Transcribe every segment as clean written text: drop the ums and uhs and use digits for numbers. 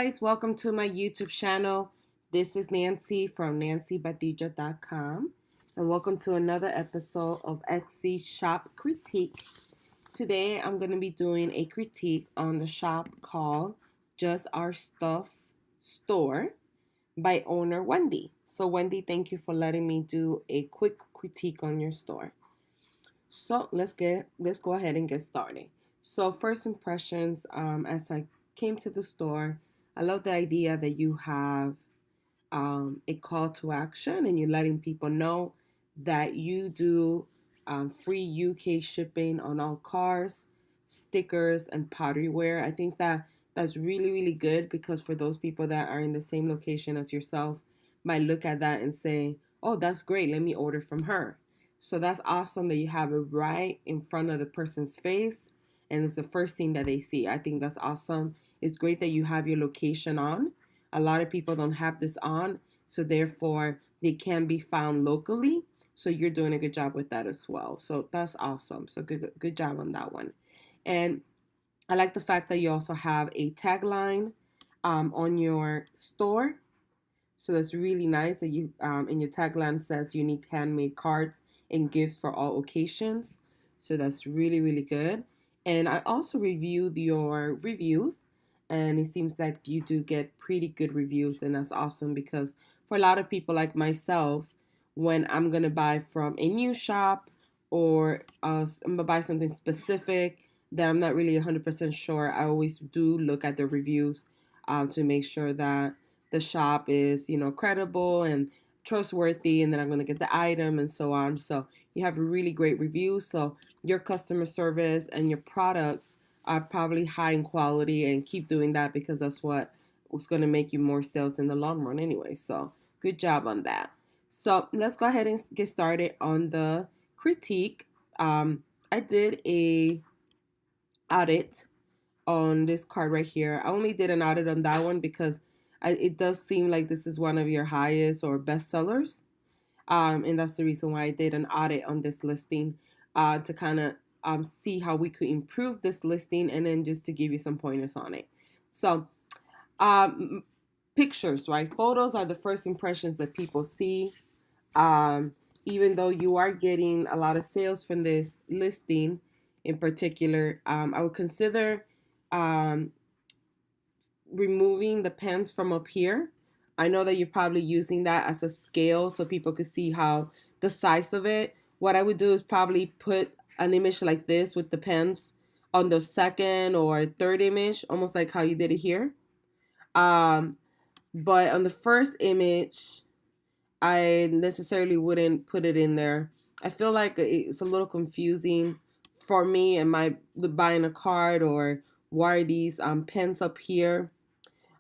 guys, welcome to my YouTube channel. This is Nancy from nancybadija.com, and welcome to another episode of Etsy Shop Critique. Today I'm going to be doing a critique on the shop called Just Our Stuff Store by owner Wendy. So Wendy, thank you for letting me do a quick critique on your store. So let's go ahead and get started. So first impressions, as I came to the store, I love the idea that you have a call to action and you're letting people know that you do free UK shipping on all cars, stickers, and potteryware. I think that's really good because for those people that are in the same location as yourself might look at that and say, oh, that's great, let me order from her. So that's awesome that you have it right in front of the person's face and it's the first thing that they see. I think that's awesome. It's great that you have your location on. A lot of people don't have this on, so therefore they can be found locally. So you're doing a good job with that as well. So that's awesome. So good job on that one. And I like the fact that you also have a tagline on your store. So that's really nice that you in your tagline says unique handmade cards and gifts for all occasions. So that's really good. And I also reviewed your reviews, and it seems like you do get pretty good reviews, and that's awesome because for a lot of people like myself, when I'm gonna buy from a new shop or I'm gonna buy something specific that I'm not really 100% sure, I always do look at the reviews to make sure that the shop is, credible and trustworthy, and then I'm going to get the item and so on. So you have really great reviews. So your customer service and your products are probably high in quality, and keep doing that because that's what was going to make you more sales in the long run anyway. So good job on that. So let's go ahead and get started on the critique. I did a audit on this card right here. I only did an audit on that one because it does seem like this is one of your highest or best sellers. And that's the reason why I did an audit on this listing to kind of see how we could improve this listing, and then just to give you some pointers on it. So pictures, right? Photos are the first impressions that people see. Even though you are getting a lot of sales from this listing in particular, I would consider removing the pens from up here. I know that you're probably using that as a scale so people could see how the size of it. What I would do is probably put an image like this with the pens on the second or third image, almost like how you did it here. But on the first image, I necessarily wouldn't put it in there. I feel like it's a little confusing for me. Am I buying a card, or why are these pens up here?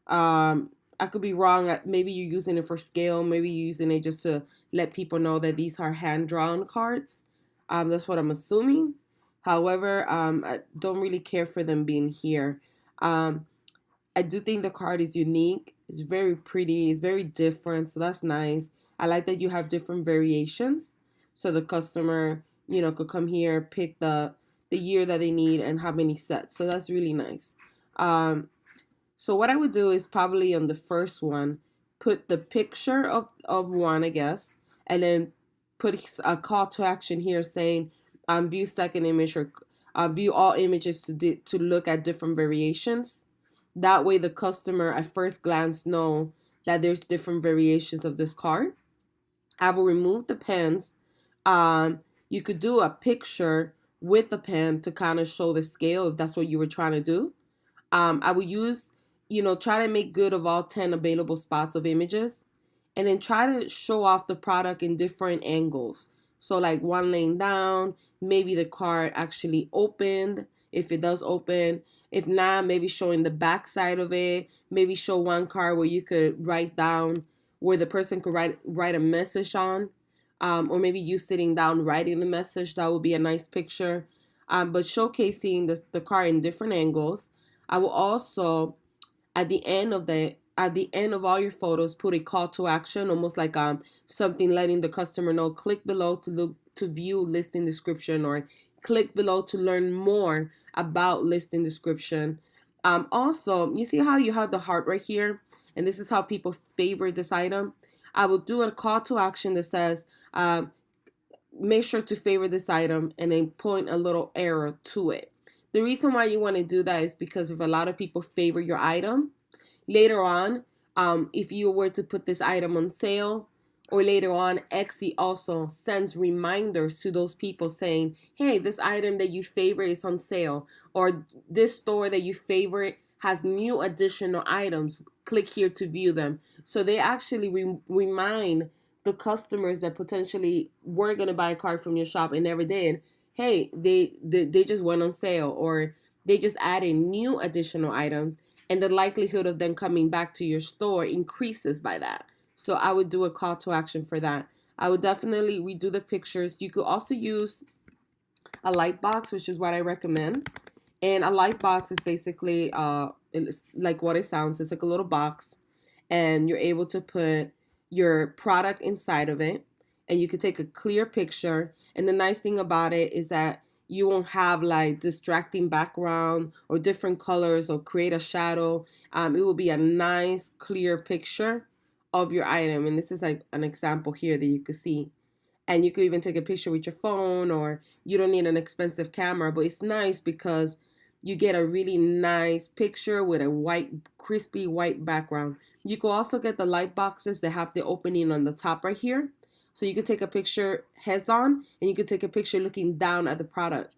I could be wrong. Maybe you're using it for scale. Maybe you're using it just to let people know that these are hand-drawn cards. That's what I'm assuming. However, I don't really care for them being here. I do think the card is unique. It's very pretty. It's very different. So that's nice. I like that you have different variations. So the customer, could come here, pick the year that they need and how many sets. So that's really nice. So what I would do is probably on the first one, put the picture of one, I guess, and then put a call to action here saying, view second image, or view all images to look at different variations. That way the customer at first glance know that there's different variations of this card. I will remove the pens. You could do a picture with the pen to kind of show the scale if that's what you were trying to do. I would use, try to make good of all 10 available spots of images, and then try to show off the product in different angles. So like one laying down, maybe the card actually opened, if it does open. If not, maybe showing the back side of it. Maybe show one card where you could write down, where the person could write a message on. Or maybe you sitting down writing the message. That would be a nice picture. But showcasing the card in different angles. I will also, at the end of all your photos, put a call to action, almost like something letting the customer know, click below to view listing description, or click below to learn more about listing description. Also, you see how you have the heart right here? And this is how people favor this item. I will do a call to action that says, make sure to favor this item and then point a little arrow to it. The reason why you want to do that is because if a lot of people favor your item, later on, if you were to put this item on sale, or later on, Etsy also sends reminders to those people saying, hey, this item that you favorite is on sale, or this store that you favorite has new additional items. Click here to view them. So they actually remind the customers that potentially were going to buy a card from your shop and never did, hey, they just went on sale, or they just added new additional items, and the likelihood of them coming back to your store increases by that. So I would do a call to action for that. I would definitely redo the pictures. You could also use a light box, which is what I recommend. And a light box is basically it's like what it sounds. It's like a little box, and you're able to put your product inside of it, and you could take a clear picture. And the nice thing about it is that you won't have like distracting background or different colors or create a shadow. It will be a nice clear picture of your item, and this is like an example here that you could see. And you could even take a picture with your phone, or you don't need an expensive camera, but it's nice because you get a really nice picture with a white, crispy white background. You could also get the light boxes that have the opening on the top right here. So you could take a picture heads on, and you could take a picture looking down at the product.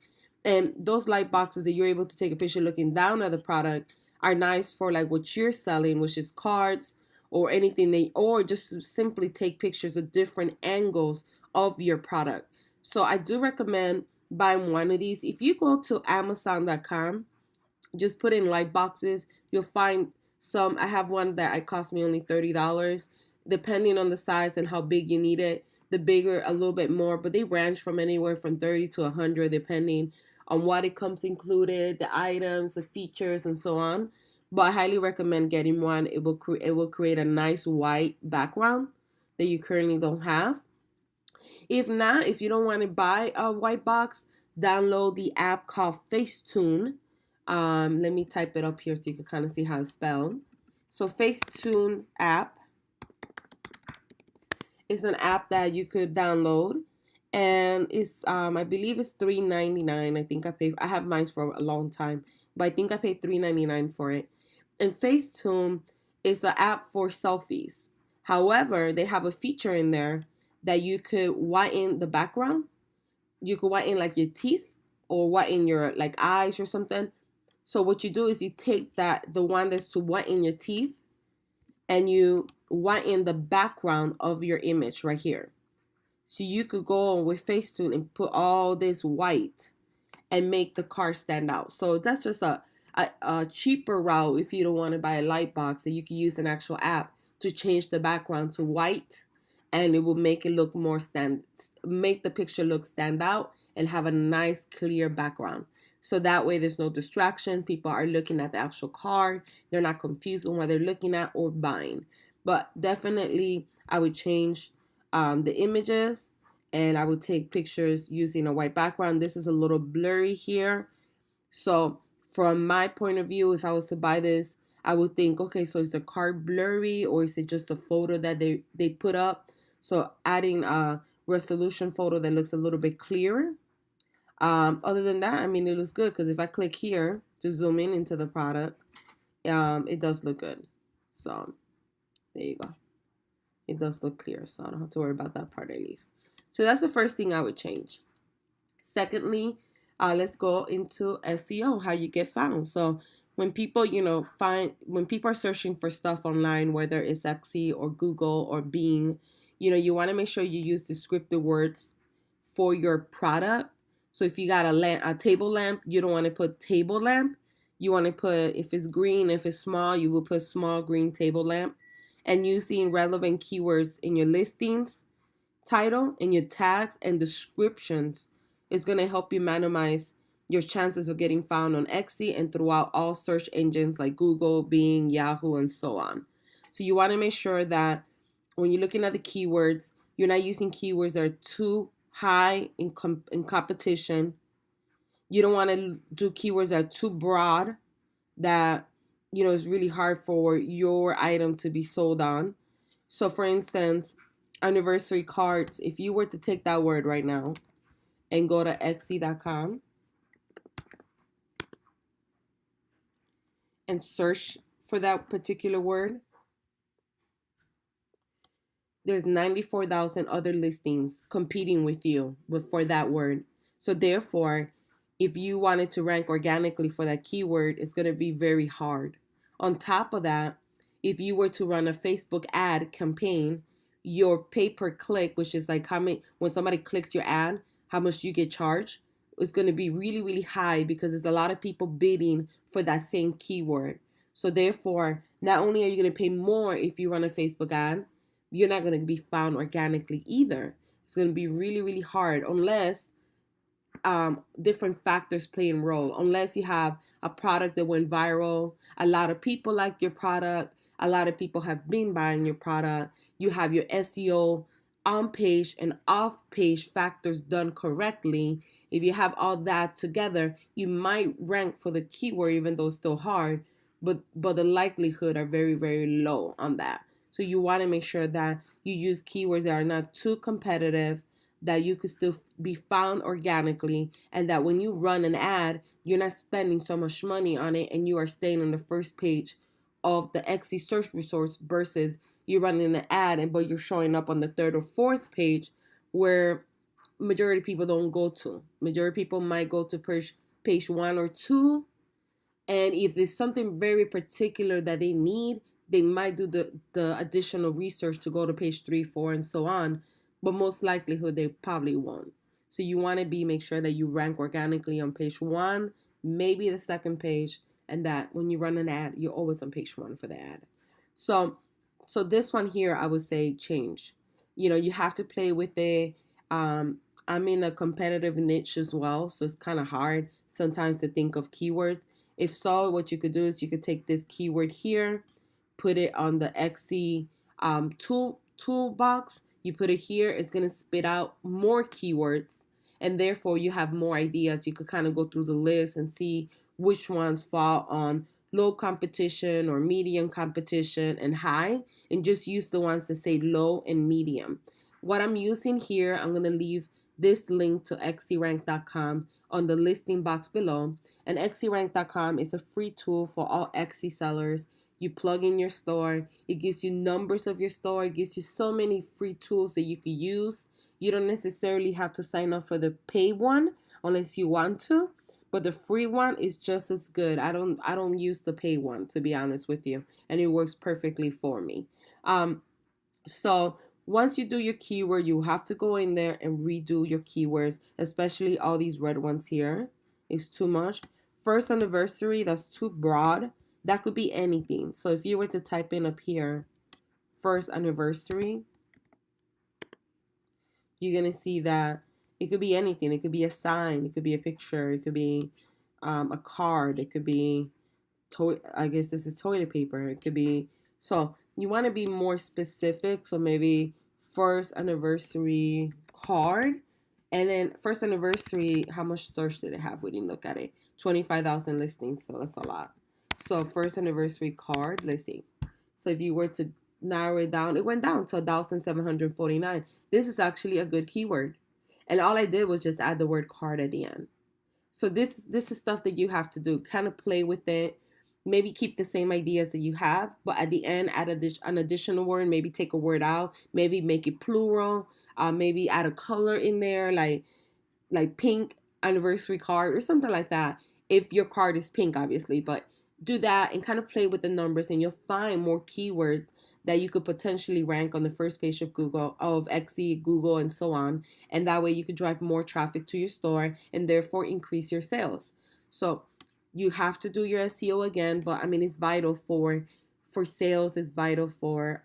And those light boxes that you're able to take a picture looking down at the product are nice for like what you're selling, which is cards or anything they, or just simply take pictures of different angles of your product. So I do recommend buying one of these. If you go to Amazon.com, just put in light boxes, you'll find some. I have one that it cost me only $30, depending on the size and how big you need it. The bigger, a little bit more, but they range from anywhere from 30 to 100, depending on what it comes included, the items, the features, and so on. But I highly recommend getting one. It will create a nice white background that you currently don't have. If not, if you don't want to buy a white box, download the app called Facetune. Let me type it up here so you can kind of see how it's spelled. So Facetune app is an app that you could download, and it's I believe it's $3.99. I have mine for a long time, but I think I paid $3.99 for it. And Facetune is an app for selfies. However, they have a feature in there that you could whiten the background. You could whiten like your teeth, or whiten your like eyes or something. So what you do is you take the one that's to whiten your teeth, and you whiten the background of your image right here. So you could go on with Facetune and put all this white and make the car stand out. So that's just a cheaper route if you don't want to buy a light box, that you can use an actual app to change the background to white, and it will make it look make the picture look stand out and have a nice clear background. So that way there's no distraction. People are looking at the actual card. They're not confused on what they're looking at or buying. But definitely I would change the images, and I would take pictures using a white background. This is a little blurry here. So from my point of view, if I was to buy this, I would think, okay, so is the card blurry, or is it just a photo that they put up? So adding a resolution photo that looks a little bit clearer. Other than that, I mean, it looks good, because if I click here to zoom in into the product, it does look good. So there you go. It does look clear, so I don't have to worry about that part at least. So that's the first thing I would change. Secondly, let's go into SEO, how you get found. So when people, when people are searching for stuff online, whether it's Etsy or Google or Bing, you want to make sure you use descriptive words for your product. So if you got a table lamp, you don't want to put table lamp. You want to put, if it's green, if it's small, you will put small green table lamp. And using relevant keywords in your listings, title, and your tags and descriptions is going to help you minimize your chances of getting found on Etsy and throughout all search engines like Google, Bing, Yahoo, and so on. So you want to make sure that when you're looking at the keywords, you're not using keywords that are too high in competition. You don't want to do keywords that are too broad, that, is really hard for your item to be sold on. So for instance, anniversary cards, if you were to take that word right now and go to Etsy.com and search for that particular word, there's 94,000 other listings competing with you for that word. So therefore, if you wanted to rank organically for that keyword, it's going to be very hard. On top of that, if you were to run a Facebook ad campaign, your pay per click, which is like how many, when somebody clicks your ad, how much you get charged, is going to be really, really high because there's a lot of people bidding for that same keyword. So therefore, not only are you going to pay more if you run a Facebook ad, you're not going to be found organically either. It's going to be really, really hard unless different factors play a role. Unless you have a product that went viral, a lot of people liked your product, a lot of people have been buying your product, you have your SEO on page and off page factors done correctly. If you have all that together, you might rank for the keyword even though it's still hard, but the likelihood are very, very low on that. So you want to make sure that you use keywords that are not too competitive, that you could still be found organically, and that when you run an ad, you're not spending so much money on it and you are staying on the first page of the Etsy search resource versus you're running an ad and but you're showing up on the third or fourth page where majority of people don't go to. Majority of people might go to page 1 or 2, and if there's something very particular that they need, they might do the additional research to go to page 3, 4, and so on. But most likelihood, they probably won't. So you want to make sure that you rank organically on page 1, maybe the second page, and that when you run an ad, you're always on page 1 for the ad. So this one here, I would say change. You have to play with it. I'm in a competitive niche as well, so it's kind of hard sometimes to think of keywords. If so, what you could do is you could take this keyword here, put it on the Etsy toolbox. You put it here, it's going to spit out more keywords, and therefore you have more ideas. You could kind of go through the list and see which ones fall on low competition or medium competition and high, and just use the ones that say low and medium. What I'm using here, I'm going to leave this link to xcrank.com on the listing box below. And xcrank.com is a free tool for all Etsy sellers. You plug in your store, it gives you numbers of your store, it gives you so many free tools that you could use. You don't necessarily have to sign up for the pay one unless you want to, but the free one is just as good. I don't use the pay one, to be honest with you, and it works perfectly for me. So once you do your keyword, you have to go in there and redo your keywords, especially all these red ones here. It's too much. First anniversary, that's too broad. That could be anything. So if you were to type in up here, first anniversary, you're going to see that it could be anything. It could be a sign. It could be a picture. It could be a card. It could be, I guess this is toilet paper. It could be, so you want to be more specific. So maybe first anniversary card. And then first anniversary, how much search did it have? We didn't look at it. 25,000 listings, so that's a lot. So first anniversary card, let's see. So if you were to narrow it down, it went down to 1,749. This is actually a good keyword. And all I did was just add the word card at the end. So this is stuff that you have to do. Kind of play with it. Maybe keep the same ideas that you have, but at the end add an additional word. Maybe take a word out. Maybe make it plural. Maybe add a color in there, like pink anniversary card or something like that. If your card is pink, obviously, but do that and kind of play with the numbers, and you'll find more keywords that you could potentially rank on the first page of Google, of Etsy, Google, and so on. And that way you could drive more traffic to your store and therefore increase your sales. So you have to do your SEO again, but I mean, it's vital for sales. It's vital for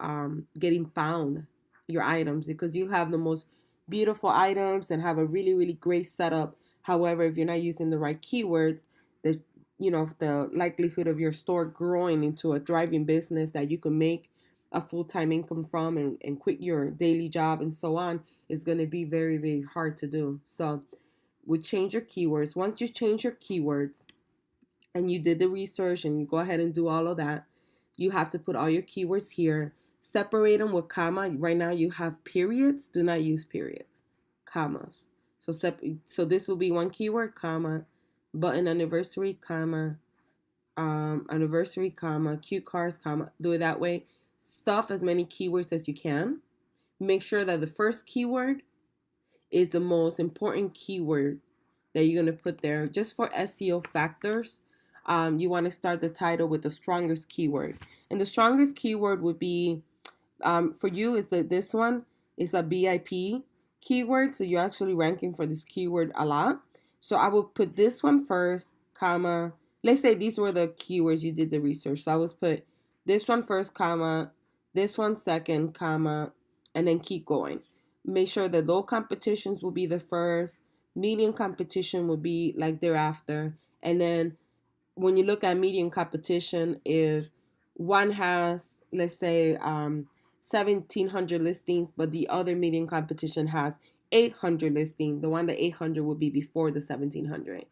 getting found, your items, because you have the most beautiful items and have a really, really great setup. However, if you're not using the right keywords, the the likelihood of your store growing into a thriving business that you can make a full-time income from and quit your daily job and so on is going to be very, very hard to do. So we change your keywords. Once you change your keywords, and you did the research and you go ahead and do all of that, you have to put all your keywords here. Separate them with comma. Right now you have periods. Do not use periods. Commas. So this will be one keyword, comma, button anniversary, comma, anniversary, comma, cute cars, comma. Do it that way. Stuff as many keywords as you can. Make sure that the first keyword is the most important keyword that you're going to put there. Just for SEO factors, you want to start the title with the strongest keyword. And the strongest keyword would be, for you, is that this one is a BIP keyword. So you're actually ranking for this keyword a lot. So I will put this one first, comma. Let's say these were the keywords you did the research. So I would put this one first, comma, this one second, comma, and then keep going. Make sure that low competitions will be the first, medium competition will be like thereafter, and then when you look at medium competition, if one has, let's say, 1,700 listings, but the other medium competition has 800 listings, the one that 800 will be before the 1,700,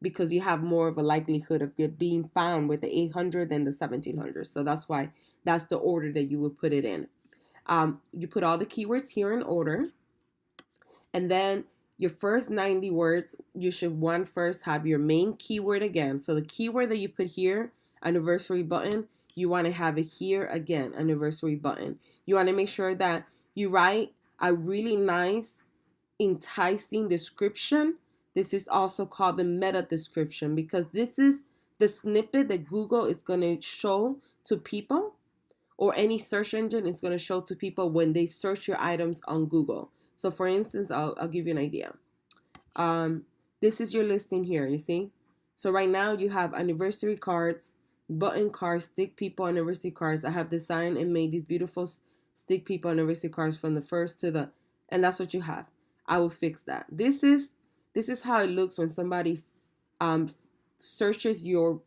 because you have more of a likelihood of it being found with the 800 than the 1,700. So that's why that's the order that you would put it in. You put all the keywords here in order, and then your first 90 words, you should first have your main keyword again. So the keyword that you put here, anniversary button, you want to have it here again, anniversary button. You want to make sure that you write a really nice, enticing description. This is also called the meta description, because this is the snippet that Google is going to show to people, or any search engine is going to show to people when they search your items on Google. So for instance, I'll give you an idea. This is your listing here, you see? So right now you have anniversary cards, button cards, stick people anniversary cards. I have designed and made these beautiful stick people anniversary cards from the first to the, and that's what you have. I will fix that. This is how it looks when somebody searches your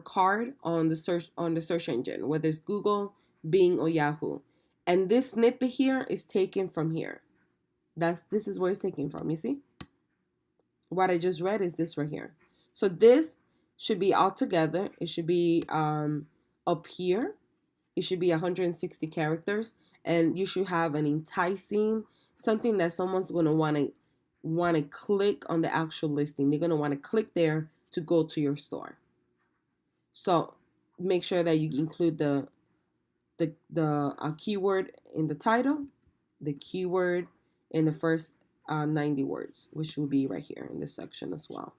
card on the search engine, whether it's Google, Bing, or Yahoo. And this snippet here is taken from here. This is where it's taken from, you see? What I just read is this right here. So this should be all together. It should be up here. It should be 160 characters, and you should have an enticing, something that someone's going to want to click on the actual listing. They're going to want to click there to go to your store. So make sure that you include the keyword in the title, the keyword in the first 90 words, which will be right here in this section as well.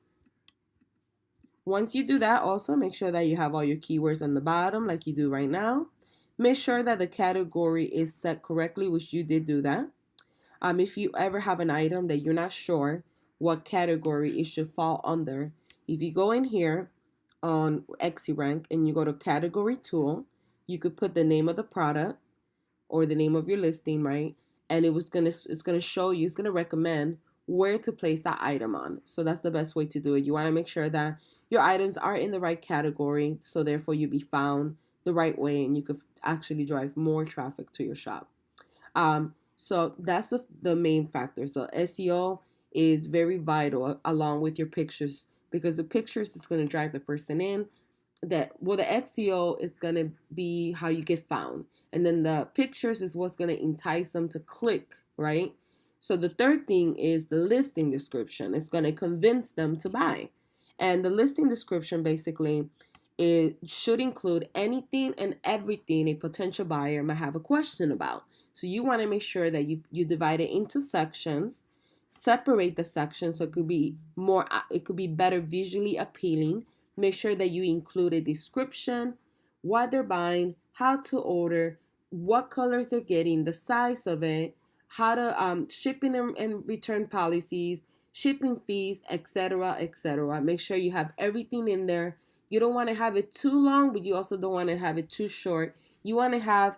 Once you do that, also make sure that you have all your keywords on the bottom like you do right now. Make sure that the category is set correctly, which you did do that. If you ever have an item that you're not sure what category it should fall under, if you go in here on XRank and you go to category tool, you could put the name of the product or the name of your listing, right? And it's gonna show you, it's gonna recommend where to place that item on. So that's the best way to do it. You want to make sure that your items are in the right category, so therefore you be found the right way, and you could actually drive more traffic to your shop. So that's the main factor. So SEO is very vital along with your pictures, because the pictures is going to drive the person in. The SEO is going to be how you get found, and then the pictures is what's going to entice them to click, right? So the third thing is the listing description. It's going to convince them to buy. And the listing description basically, it should include anything and everything a potential buyer might have a question about. So you want to make sure that you divide it into sections, separate the sections so it could be better visually appealing. Make sure that you include a description, what they're buying, how to order, what colors they're getting, the size of it, how to shipping and return policies, shipping fees, etc., etc. Make sure you have everything in there. You don't want to have it too long, but you also don't want to have it too short. You want to have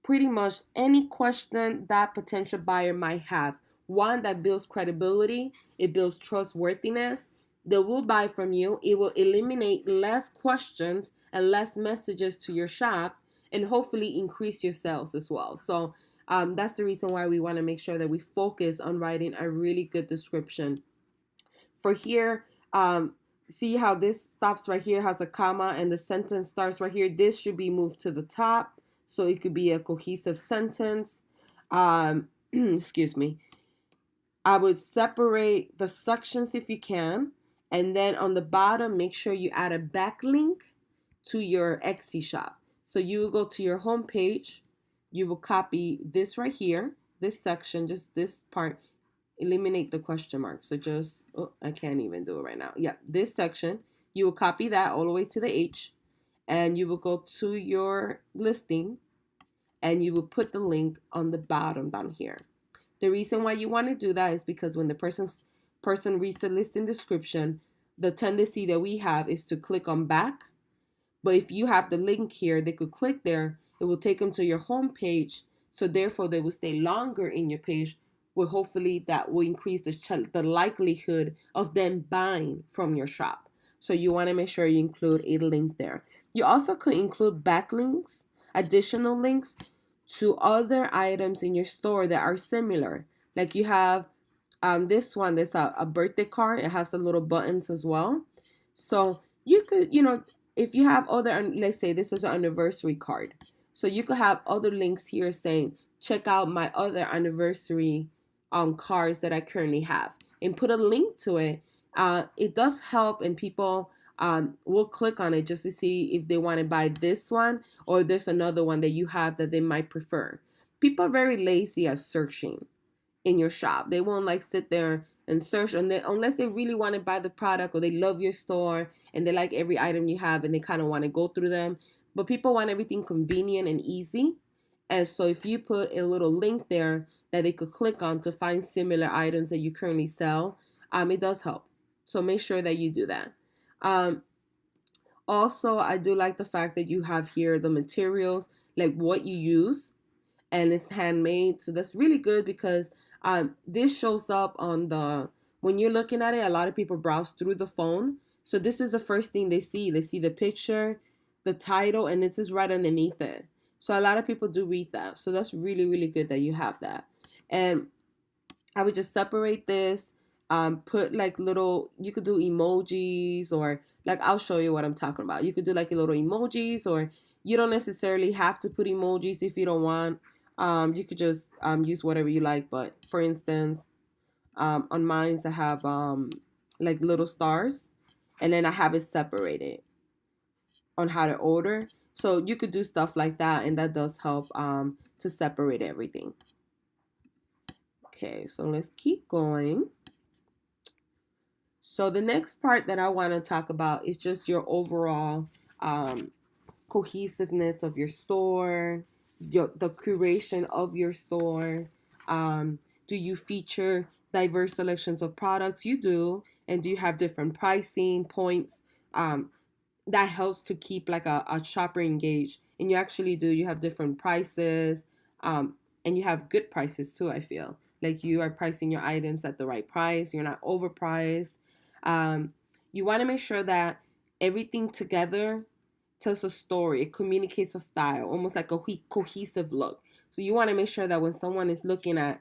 pretty much any question that potential buyer might have. One that builds credibility, it builds trustworthiness. They will buy from you. It will eliminate less questions and less messages to your shop, and hopefully increase your sales as well. So that's the reason why we want to make sure that we focus on writing a really good description. For here, see how this stops right here, has a comma, and the sentence starts right here. This should be moved to the top so it could be a cohesive sentence. Excuse me. I would separate the sections if you can, and then on the bottom, make sure you add a backlink to your Etsy shop. So you will go to your home page, you will copy this right here, this section, just this part, eliminate the question mark. So just, oh, I can't even do it right now. Yeah, this section, you will copy that all the way to the H, and you will go to your listing, and you will put the link on the bottom down here. The reason why you want to do that is because when the person reads the listing description, the tendency that we have is to click on back. But if you have the link here, they could click there. It will take them to your home page. So therefore, they will stay longer in your page. Well, hopefully that will increase the likelihood of them buying from your shop. So you want to make sure you include a link there. You also could include backlinks, additional links to other items in your store that are similar. Like you have this one, there's a birthday card. It has the little buttons as well. So you could, if you have other, let's say this is an anniversary card. So you could have other links here saying, check out my other anniversary cards that I currently have, and put a link to it. It does help, and people will click on it just to see if they want to buy this one or there's another one that you have that they might prefer. People are very lazy at searching in your shop. They won't like sit there and search unless they really want to buy the product, or they love your store and they like every item you have and they kind of want to go through them. But people want everything convenient and easy. And so if you put a little link there that they could click on to find similar items that you currently sell, it does help. So make sure that you do that. Also, I do like the fact that you have here the materials, like what you use, and it's handmade. So that's really good because this shows up on when you're looking at it, a lot of people browse through the phone. So this is the first thing they see. They see the picture, the title, and this is right underneath it. So a lot of people do read that. So that's really, really good that you have that. And I would just separate this, put like you could do emojis, or like, I'll show you what I'm talking about. You could do like a little emojis, or you don't necessarily have to put emojis if you don't want. You could just use whatever you like. But for instance, on mine, I have like little stars, and then I have it separated on how to order. So you could do stuff like that, and that does help to separate everything. Okay, so let's keep going. So the next part that I want to talk about is just your overall cohesiveness of your store, the curation of your store. Do you feature diverse selections of products? You do. And do you have different pricing points? That helps to keep like a shopper engaged. And you actually do. You have different prices, and you have good prices too, I feel. Like you are pricing your items at the right price. You're not overpriced. You want to make sure that everything together tells a story. It communicates a style, almost like a cohesive look. So you want to make sure that when someone is looking at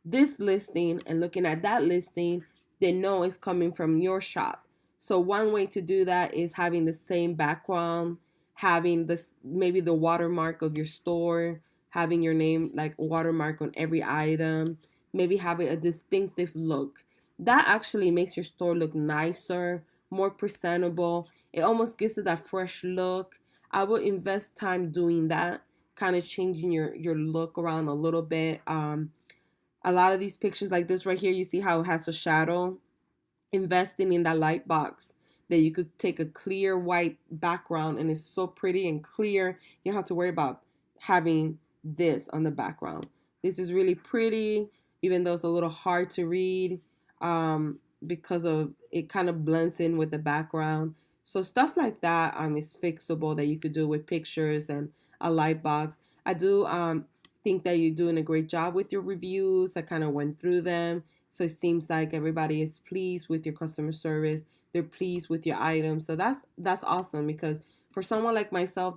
this listing and looking at that listing, they know it's coming from your shop. So one way to do that is having the same background, having this maybe the watermark of your store, having your name like watermark on every item, maybe having a distinctive look. That actually makes your store look nicer, more presentable. It almost gives it that fresh look. I would invest time doing that, kind of changing your look around a little bit. A lot of these pictures like this right here, you see how it has a shadow. Investing in that light box that you could take a clear white background and it's so pretty and clear. You don't have to worry about having this on the background. This is really pretty, even though it's a little hard to read, because of it kind of blends in with the background. So stuff like that is fixable, that you could do with pictures and a light box. I do think that you're doing a great job with your reviews. I kind of went through them. So it seems like everybody is pleased with your customer service. They're pleased with your items. So that's awesome, because for someone like myself,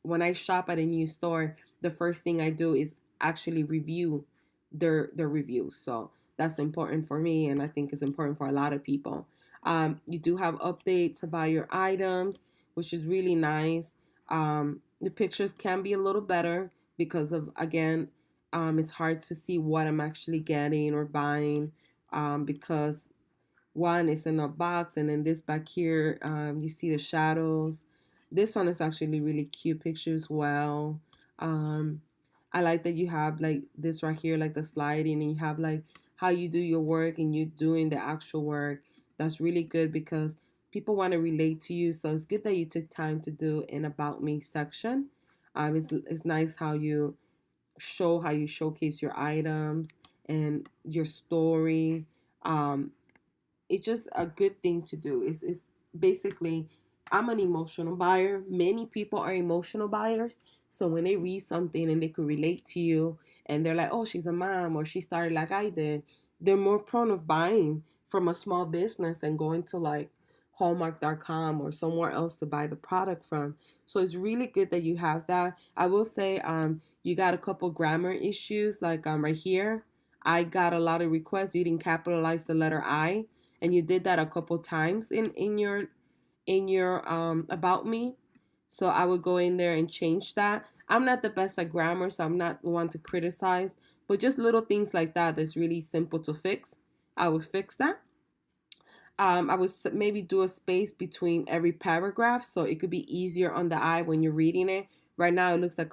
when I shop at a new store, the first thing I do is actually review their reviews. So that's important for me, and I think it's important for a lot of people. You do have updates about your items, which is really nice. The pictures can be a little better because of, again, it's hard to see what I'm actually getting or buying, because one is in a box, and then this back here, you see the shadows. This one is actually really cute picture as well. Um, I like that you have like this right here, like the sliding, and you have like how you do your work and you doing the actual work. That's really good because people want to relate to you. So it's good that you took time to do an about me section. It's nice how you show how you showcase your items and your story. Um, it's just a good thing to do. It's basically, I'm an emotional buyer. Many people are emotional buyers. So when they read something and they could relate to you and they're like, oh, she's a mom or she started like I did, they're more prone of buying from a small business than going to like Hallmark.com or somewhere else to buy the product from. So it's really good that you have that. I will say, you got a couple grammar issues, like right here. I got a lot of requests. You didn't capitalize the letter I, and you did that a couple times in your about me. So I would go in there and change that. I'm not the best at grammar, so I'm not the one to criticize, but just little things like that that's really simple to fix. I would fix that. I would maybe do a space between every paragraph so it could be easier on the eye when you're reading it. Right now, it looks like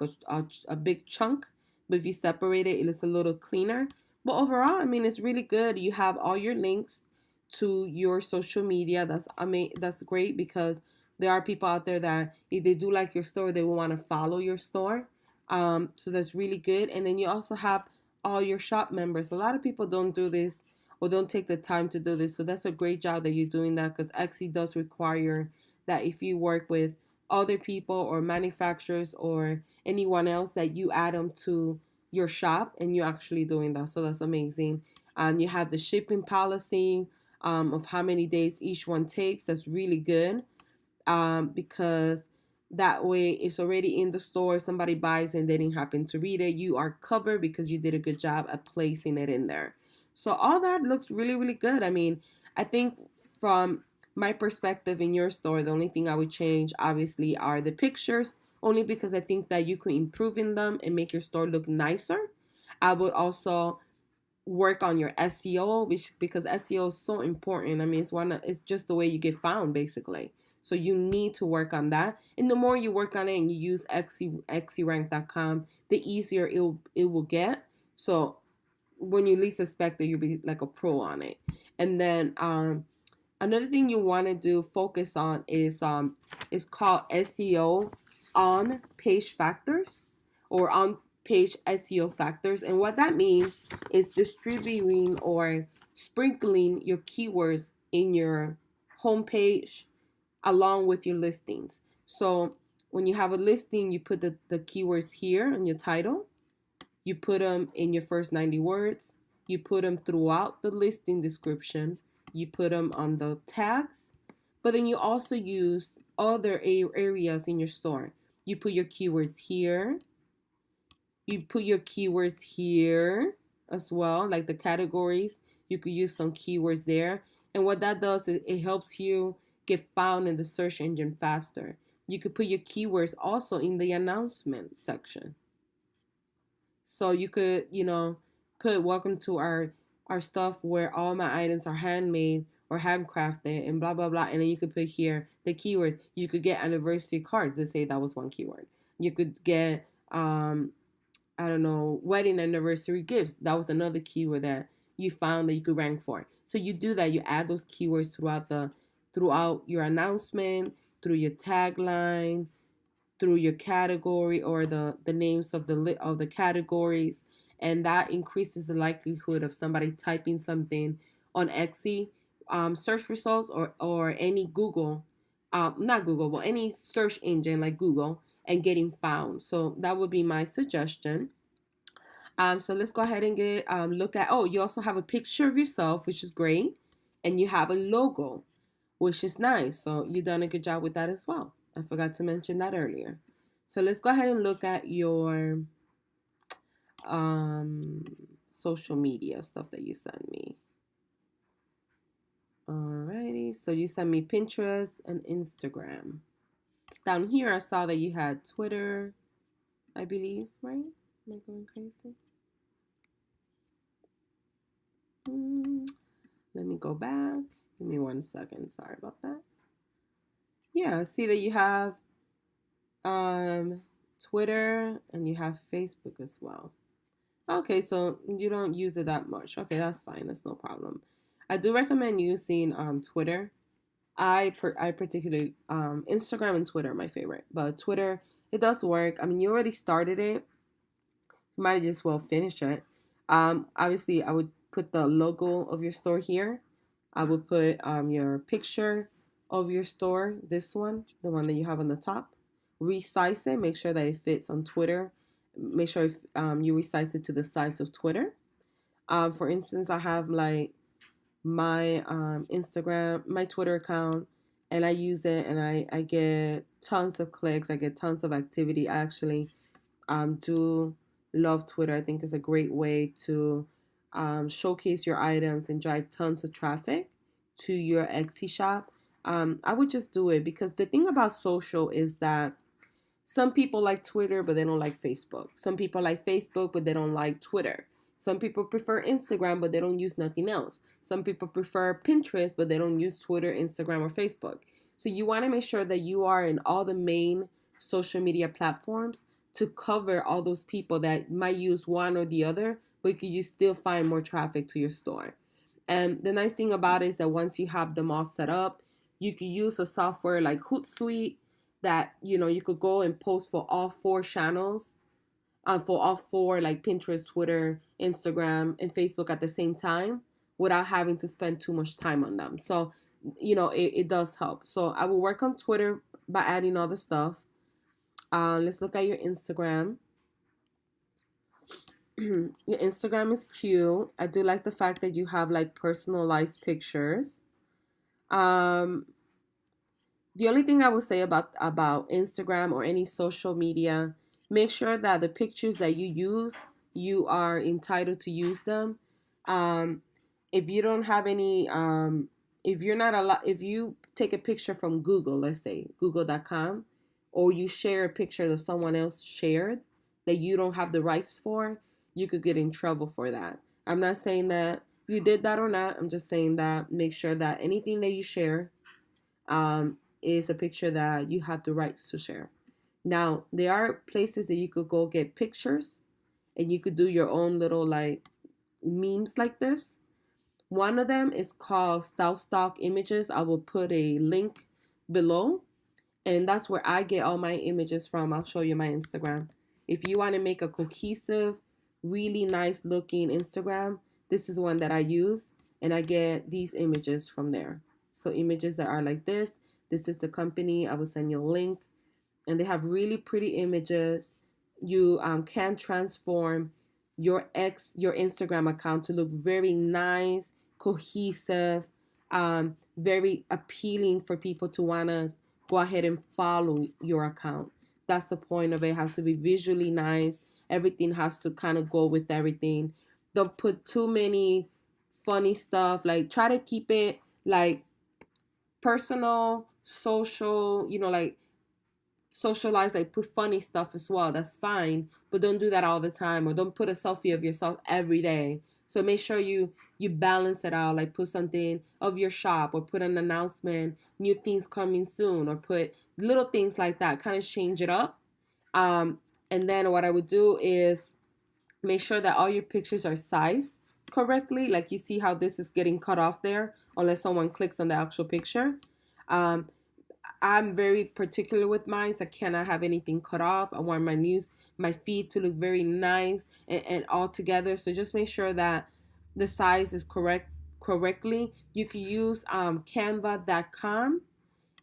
a big chunk, but if you separate it, it looks a little cleaner. But overall, I mean, it's really good. You have all your links to your social media. That's great because there are people out there that if they do like your store, they will want to follow your store. So that's really good. And then you also have all your shop members. A lot of people don't do this or don't take the time to do this. So that's a great job that you're doing that because Etsy does require that if you work with other people or manufacturers or anyone else that you add them to your shop and you're actually doing that. So that's amazing. You have the shipping policy of how many days each one takes. That's really good because that way it's already in the store. Somebody buys and they didn't happen to read it. You are covered because you did a good job at placing it in there. So all that looks really, really good. I mean, I think from my perspective in your store, the only thing I would change obviously are the pictures, only because I think that you could improve in them and make your store look nicer. I would also work on your SEO, which because SEO is so important. I mean, it's just the way you get found basically. So you need to work on that. And the more you work on it and you use xerank.com, the easier it will get. So when you least expect it, you'll be like a pro on it. And then another thing you want to do focus on is called SEO on page factors or on page SEO factors. And what that means is distributing or sprinkling your keywords in your homepage along with your listings. So when you have a listing, you put the keywords here in your title. You put them in your first 90 words. You put them throughout the listing description. You put them on the tags. But then you also use other areas in your store. You put your keywords here. You put your keywords here as well, like the categories. You could use some keywords there. And what that does is it helps you get found in the search engine faster. You could put your keywords also in the announcement section. So you could, put welcome to our stuff where all my items are handmade or handcrafted and blah blah blah. And then you could put here the keywords. You could get anniversary cards. Let's say that was one keyword. You could get I don't know, wedding anniversary gifts. That was another keyword that you found that you could rank for. So you do that. You add those keywords throughout your announcement, through your tagline, through your category or the names of the categories, and that increases the likelihood of somebody typing something on Etsy search results or any Google, not Google, but any search engine like Google and getting found. So that would be my suggestion. So let's go ahead and get look at. Oh, you also have a picture of yourself, which is great, and you have a logo, which is nice. So you've done a good job with that as well. I forgot to mention that earlier. So let's go ahead and look at your social media stuff that you sent me. All right. Alrighty, so you sent me Pinterest and Instagram. Down here, I saw that you had Twitter, I believe, right? Am I going crazy? Let me go back. Give me 1 second. Sorry about that. Yeah, I see that you have Twitter and you have Facebook as well. Okay, so you don't use it that much. Okay, that's fine. That's no problem. I do recommend using Twitter. I particularly Instagram and Twitter are my favorite, but Twitter, it does work. I mean, you already started it. You might as well finish it. Obviously, I would put the logo of your store here. I would put your picture of your store, this one, the one that you have on the top. Resize it, make sure that it fits on Twitter. Make sure if, you resize it to the size of Twitter. For instance, I have like my Instagram, my Twitter account, and I use it and I get tons of clicks. I get tons of activity. I actually do love Twitter. I think it's a great way to showcase your items and drive tons of traffic to your Etsy shop. I would just do it because the thing about social is that some people like Twitter, but they don't like Facebook. Some people like Facebook, but they don't like Twitter. Some people prefer Instagram, but they don't use nothing else. Some people prefer Pinterest, but they don't use Twitter, Instagram, or Facebook. So you want to make sure that you are in all the main social media platforms to cover all those people that might use one or the other, but you still find more traffic to your store. And the nice thing about it is that once you have them all set up, you can use a software like Hootsuite that you could go and post for all four channels, for all four like Pinterest, Twitter, Instagram, and Facebook at the same time without having to spend too much time on them. So it does help. So I will work on Twitter by adding all the stuff. Let's look at your Instagram. Your Instagram is cute. I do like the fact that you have like personalized pictures. Um, the only thing I would say about Instagram or any social media, make sure that the pictures that you use, you are entitled to use them. Um, if you don't have any, if you're not allowed, if you take a picture from Google, let's say google.com, or you share a picture that someone else shared that you don't have the rights for, you could get in trouble for that. I'm not saying that you did that or not. I'm just saying that make sure that anything that you share is a picture that you have the rights to share. Now, there are places that you could go get pictures and you could do your own little like memes like this. One of them is called Style Stock Images. I will put a link below, and that's where I get all my images from. I'll show you my Instagram. If you want to make a cohesive, really nice looking Instagram, this is one that I use, and I get these images from there. So images that are like this. This is the company. I will send you a link, and they have really pretty images. You can transform your Instagram account to look very nice, cohesive, very appealing for people to want to go ahead and follow your account. That's the point of it. It has to be visually nice. Everything has to kind of go with everything. Don't put too many funny stuff. Like try to keep it like personal, social, like socialize, like put funny stuff as well. That's fine, but don't do that all the time, or don't put a selfie of yourself every day. So make sure you balance it out, like put something of your shop, or put an announcement, new things coming soon, or put little things like that, kind of change it up. And then what I would do is make sure that all your pictures are sized correctly. Like you see how this is getting cut off there, unless someone clicks on the actual picture. I'm very particular with mine. So I cannot have anything cut off. I want my feed to look very nice and all together. So just make sure that the size is correctly. You can use canva.com,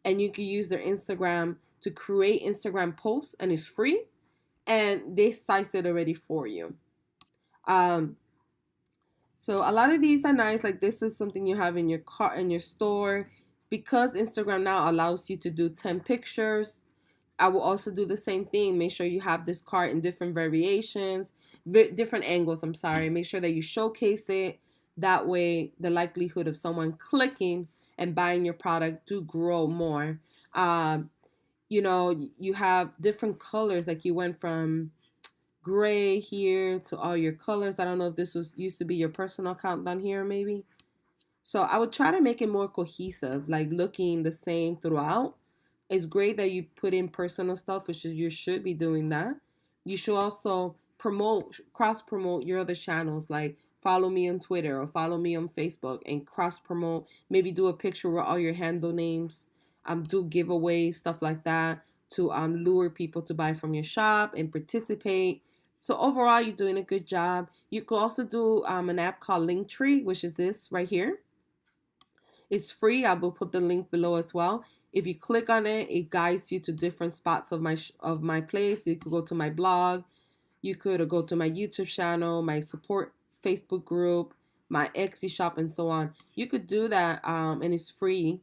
and you can use their Instagram to create Instagram posts, and it's free, and they size it already for you. So a lot of these are nice. Like this is something you have in your car, in your store. Because Instagram now allows you to do 10 pictures, I will also do the same thing. Make sure you have this cart in different variations, different angles, Make sure that you showcase it. That way, the likelihood of someone clicking and buying your product do grow more. Um, you have different colors, like you went from gray here to all your colors. I don't know if this was used to be your personal account down here, maybe. So I would try to make it more cohesive, like looking the same throughout. It's great that you put in personal stuff, which is, you should be doing that. You should also cross promote your other channels, like follow me on Twitter or follow me on Facebook and cross promote. Maybe do a picture with all your handle names. Do giveaways, stuff like that, to lure people to buy from your shop and participate. So overall, you're doing a good job. You could also do an app called Linktree, which is this right here. It's free. I will put the link below as well. If you click on it, it guides you to different spots of my place. You could go to my blog. You could go to my YouTube channel, my support Facebook group, my Etsy shop, and so on. You could do that, and it's free.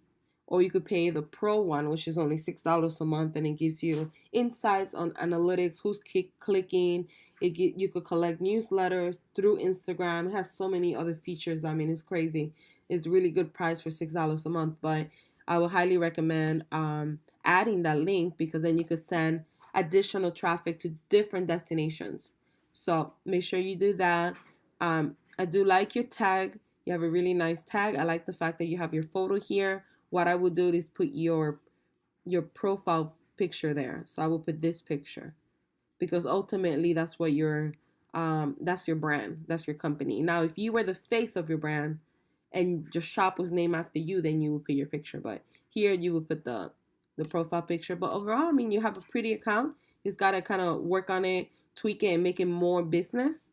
Or you could pay the pro one, which is only $6 a month, and it gives you insights on analytics, who's clicking. You could collect newsletters through Instagram. It has so many other features. I mean, it's crazy. It's a really good price for $6 a month, but I would highly recommend adding that link, because then you could send additional traffic to different destinations. So make sure you do that. I do like your tag. You have a really nice tag. I like the fact that you have your photo here. What I would do is put your profile picture there. So I will put this picture, because ultimately that's what that's your brand, that's your company. Now, if you were the face of your brand and your shop was named after you, then you would put your picture. But here you would put the profile picture. But overall, I mean, you have a pretty account. You just gotta kind of work on it, tweak it, and make it more business.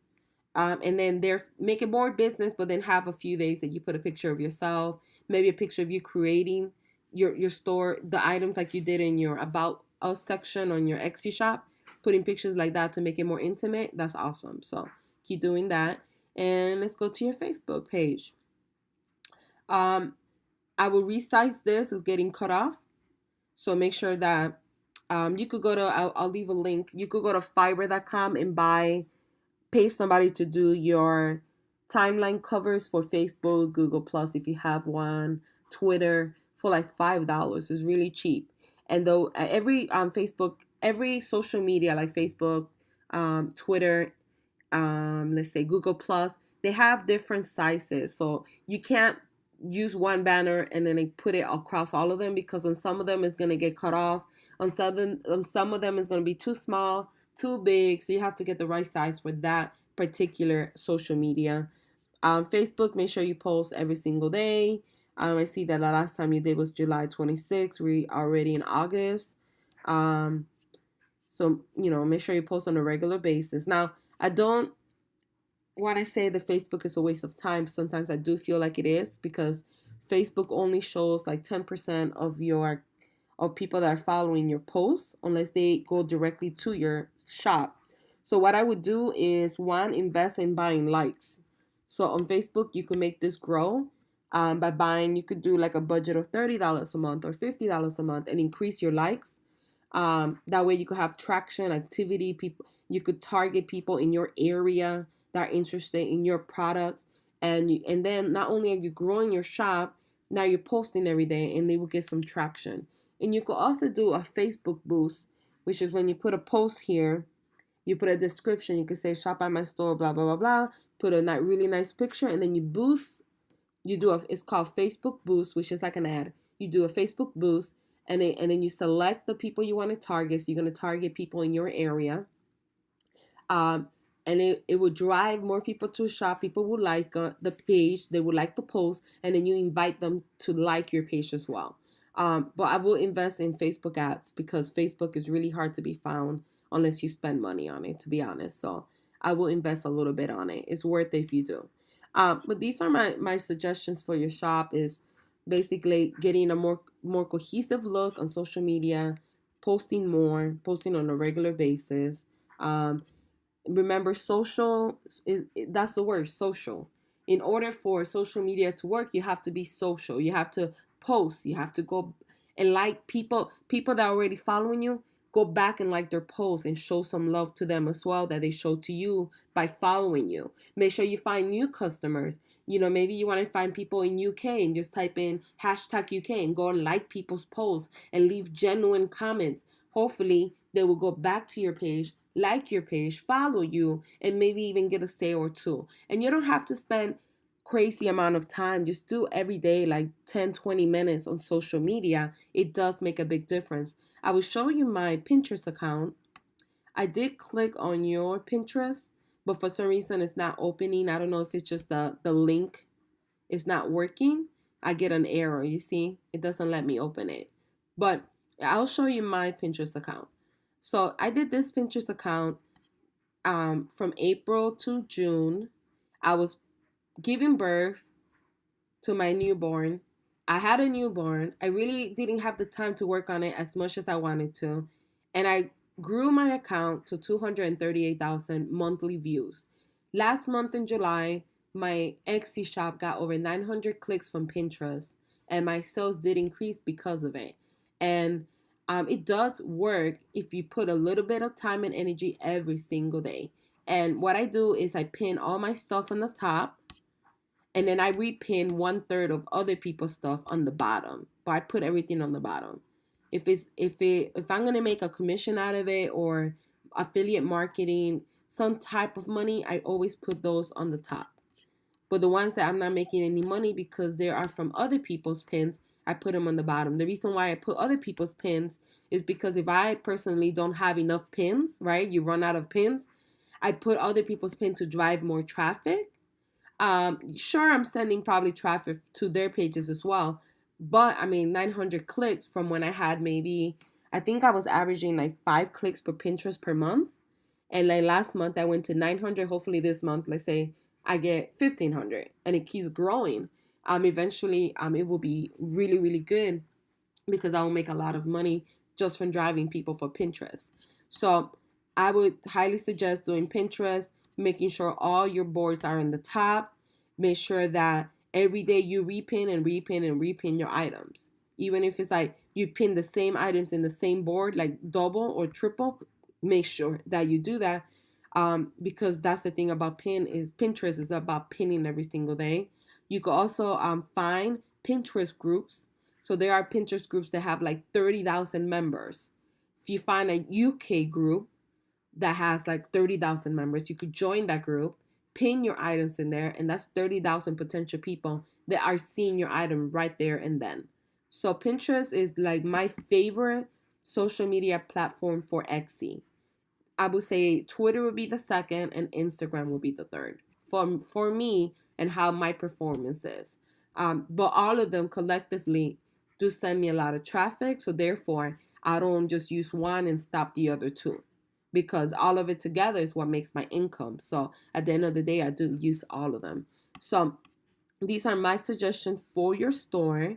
And then make it more business, but then have a few days that you put a picture of yourself, maybe a picture of you creating your store, the items like you did in your About Us section on your Etsy shop, putting pictures like that to make it more intimate. That's awesome. So keep doing that. And let's go to your Facebook page. I will resize this. It's getting cut off. So make sure that you could go to, I'll leave a link. You could go to fiverr.com and pay somebody to do your timeline covers for Facebook, Google Plus if you have one, Twitter, for like $5. It's really cheap. And though every Facebook, every social media like Facebook, Twitter, let's say Google Plus, they have different sizes. So you can't use one banner and then they put it across all of them, because on some of them it's going to get cut off. On some of them it's going to be too small, too big. So you have to get the right size for that particular social media. Facebook, make sure you post every single day. I see that the last time you did was July 26th. We already in August. So, make sure you post on a regular basis. Now, I don't want to say that Facebook is a waste of time. Sometimes I do feel like it is, because Facebook only shows like 10% of people that are following your posts, unless they go directly to your shop. So what I would do is, one, invest in buying likes. So on Facebook, you can make this grow by buying. You could do like a budget of $30 a month or $50 a month and increase your likes. That way you could have traction, activity. People, you could target people in your area that are interested in your products, and then not only are you growing your shop, now you're posting every day, and they will get some traction. And you could also do a Facebook boost, which is when you put a post here, you put a description. You could say shop at my store, blah blah blah blah. Put a really nice picture, and then you boost. It's called Facebook boost, which is like an ad. You do a Facebook boost, and then you select the people you want to target. So you're going to target people in your area. And it will drive more people to shop. People will like the page. They will like the post, and then you invite them to like your page as well. But I will invest in Facebook ads, because Facebook is really hard to be found unless you spend money on it, to be honest. So I will invest a little bit on it. It's worth it if you do. But these are my suggestions for your shop, is basically getting a more cohesive look on social media, posting on a regular basis. Remember, that's the word, social. In order for social media to work, you have to be social. You have to post. You have to go and like people that are already following you. go back and like their posts and show some love to them as well that they show to you by following you. Make sure you find new customers. Maybe you want to find people in UK and just type in hashtag UK and go and like people's posts and leave genuine comments. Hopefully, they will go back to your page, like your page, follow you, and maybe even get a sale or two. And you don't have to spend crazy amount of time. Just do every day like 10-20 minutes on social media. It does make a big difference. I will show you my Pinterest account. I did click on your Pinterest, but for some reason it's not opening. I don't know if it's just the link is not working. I get an error, you see? It doesn't let me open it. But I'll show you my Pinterest account. So I did this Pinterest account from April to June. I was giving birth to my newborn. I had a newborn. I really didn't have the time to work on it as much as I wanted to. And I grew my account to 238,000 monthly views. Last month in July, my Etsy shop got over 900 clicks from Pinterest, and my sales did increase because of it. And it does work if you put a little bit of time and energy every single day. And what I do is I pin all my stuff on the top, and then I repin 1/3 of other people's stuff on the bottom. But I put everything on the bottom. If I'm gonna make a commission out of it or affiliate marketing, some type of money, I always put those on the top. But the ones that I'm not making any money because they are from other people's pins, I put them on the bottom. The reason why I put other people's pins is because if I personally don't have enough pins, right? You run out of pins. I put other people's pins to drive more traffic. Sure, I'm sending probably traffic to their pages as well. But I mean, 900 clicks from when I had maybe, I think I was averaging like 5 clicks per Pinterest per month. And like last month, I went to 900. Hopefully this month, let's say I get 1,500 and it keeps growing. Eventually, it will be really, really good because I will make a lot of money just from driving people for Pinterest. So I would highly suggest doing Pinterest, making sure all your boards are in the top. Make sure that every day you repin and repin and repin your items. Even if it's like you pin the same items in the same board, like double or triple, make sure that you do that. Because that's the thing about Pinterest is about pinning every single day. You can also find Pinterest groups. So there are Pinterest groups that have like 30,000 members. If you find a UK group that has like 30,000 members, you could join that group, pin your items in there, and that's 30,000 potential people that are seeing your item right there and then. So Pinterest is like my favorite social media platform for Etsy. I would say Twitter would be the second and Instagram would be the third for me and how my performance is. But all of them collectively do send me a lot of traffic. So therefore, I don't just use one and stop the other two because all of it together is what makes my income. So at the end of the day, I do use all of them. So these are my suggestions for your store.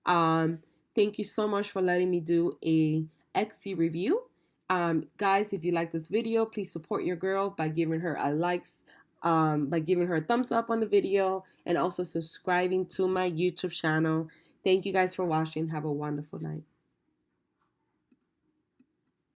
Thank you so much for letting me do a Etsy review. Guys, if you like this video, please support your girl by giving her a likes, by giving her a thumbs up on the video, and also subscribing to my YouTube channel. Thank you guys for watching. Have a wonderful night.